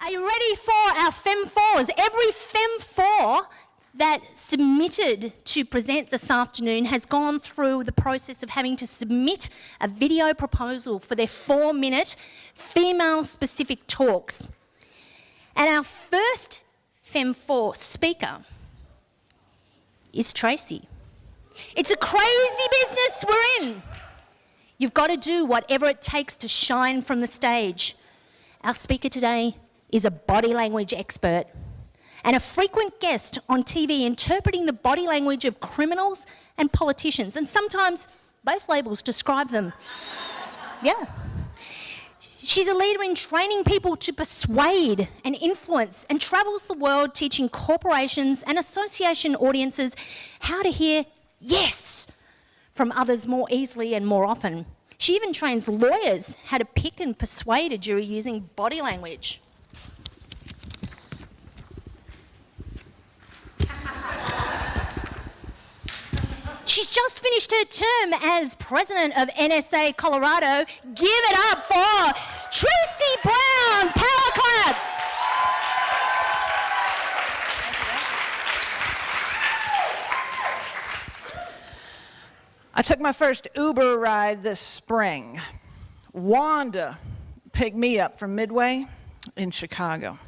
Are you ready for our Fem 4s? Every Fem 4 that submitted to present this afternoon has gone through the process of having to submit a video proposal for their 4-minute female-specific talks. And our first Fem 4 speaker is Traci. It's a crazy business we're in. You've got to do whatever it takes to shine from the stage. Our speaker today is a body language expert and a frequent guest on TV interpreting the body language of criminals and politicians, and sometimes both labels describe them. Yeah. She's a leader in training people to persuade and influence, and travels the world teaching corporations and association audiences how to hear yes from others more easily and more often. She even trains lawyers how to pick and persuade a jury using body language. She's just finished her term as president of NSA Colorado. Give it up for Traci Brown. Power clap. I took my first Uber ride this spring. Wanda picked me up from Midway in Chicago.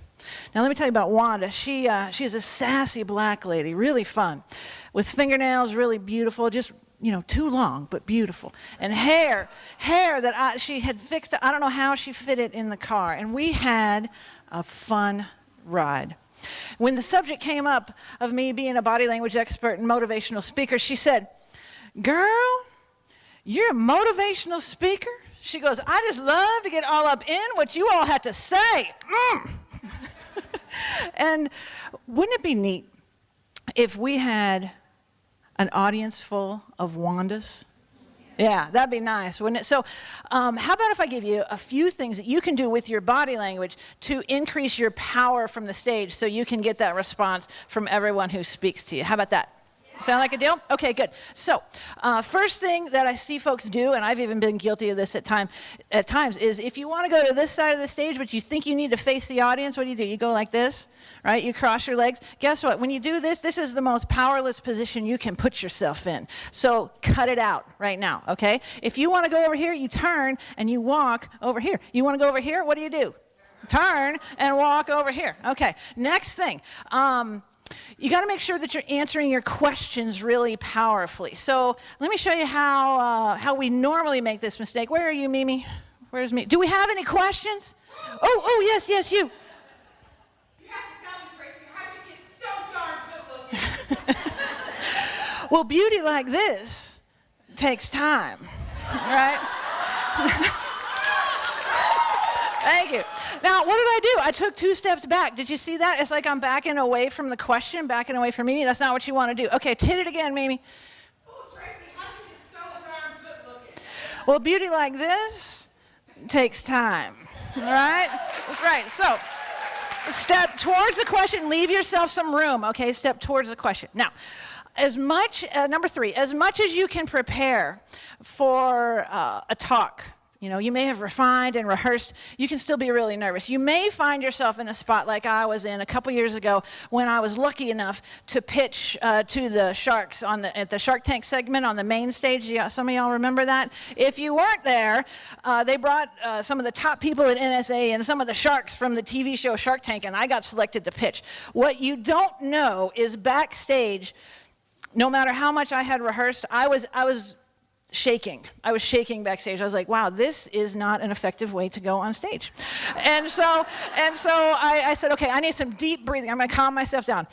Now let me tell you about Wanda. She is a sassy black lady, really fun, with fingernails really beautiful, just, you know, too long, but beautiful. And hair that she had fixed. I don't know how she fit it in the car. And we had a fun ride. When the subject came up of me being a body language expert and motivational speaker, she said, "Girl, you're a motivational speaker?" She goes, "I just love to get all up in what you all had to say." And wouldn't it be neat if we had an audience full of Wandas? Yeah, that'd be nice, wouldn't it? So how about if I give you a few things that you can do with your body language to increase your power from the stage so you can get that response from everyone who speaks to you? How about that? Sound like a deal? Okay, good. So, first thing that I see folks do, and I've even been guilty of this at times, is if you want to go to this side of the stage, but you think you need to face the audience, what do? You go like this, right? You cross your legs. Guess what? When you do this, this is the most powerless position you can put yourself in. So, cut it out right now, okay? If you want to go over here, you turn and you walk over here. You want to go over here? What do? Turn and walk over here. Okay, next thing. You got to make sure that you're answering your questions really powerfully. So let me show you how we normally make this mistake. Where are you, Mimi? Where's me? Do we have any questions? Oh, yes, you. You have to tell me, Traci, how you get so darn good looking? Well, beauty like this takes time, right? Thank you. Now, what did I do? I took 2 steps back. Did you see that? It's like I'm backing away from the question, backing away from Mimi. That's not what you want to do. Okay, hit it again, Mimi. Oh, Traci, how you get so darn good looking? Well, beauty like this takes time, all right? That's right. So, step towards the question. Leave yourself some room, okay? Step towards the question. Now, number 3, as much as you can prepare for a talk, you know, you may have refined and rehearsed, you can still be really nervous. You may find yourself in a spot like I was in a couple years ago when I was lucky enough to pitch to the Sharks at the Shark Tank segment on the main stage. Some of y'all remember that? If you weren't there, they brought some of the top people at NSA and some of the sharks from the TV show Shark Tank, and I got selected to pitch. What you don't know is backstage, no matter how much I had rehearsed, I was shaking. I was shaking backstage. I was like, wow, this is not an effective way to go on stage. And so I said, okay, I need some deep breathing. I'm going to calm myself down.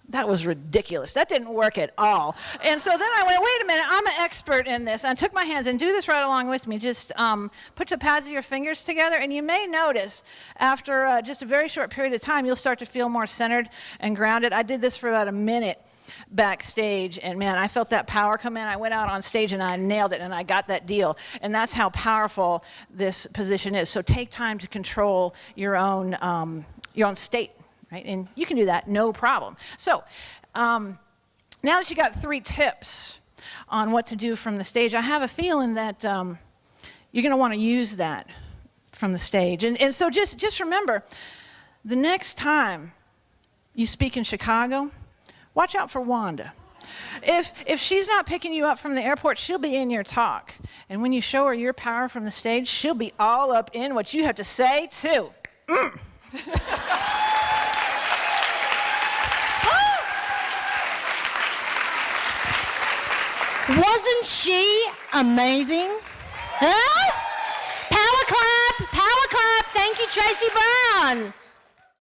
That was ridiculous. That didn't work at all. And so then I went, wait a minute, I'm an expert in this. And I took my hands and do this right along with me. Just put the pads of your fingers together, and you may notice after just a very short period of time, you'll start to feel more centered and grounded. I did this for about a minute backstage, and man, I felt that power come in. I went out on stage and I nailed it, and I got that deal. And that's how powerful this position is. So take time to control your own state, right? And you can do that, no problem. So now that you got 3 tips on what to do from the stage, I have a feeling that you're going to want to use that from the stage. And so just remember, the next time you speak in Chicago, watch out for Wanda. If she's not picking you up from the airport, she'll be in your talk. And when you show her your power from the stage, she'll be all up in what you have to say, too. Wasn't she amazing? Huh? Power clap, power clap. Thank you, Traci Brown.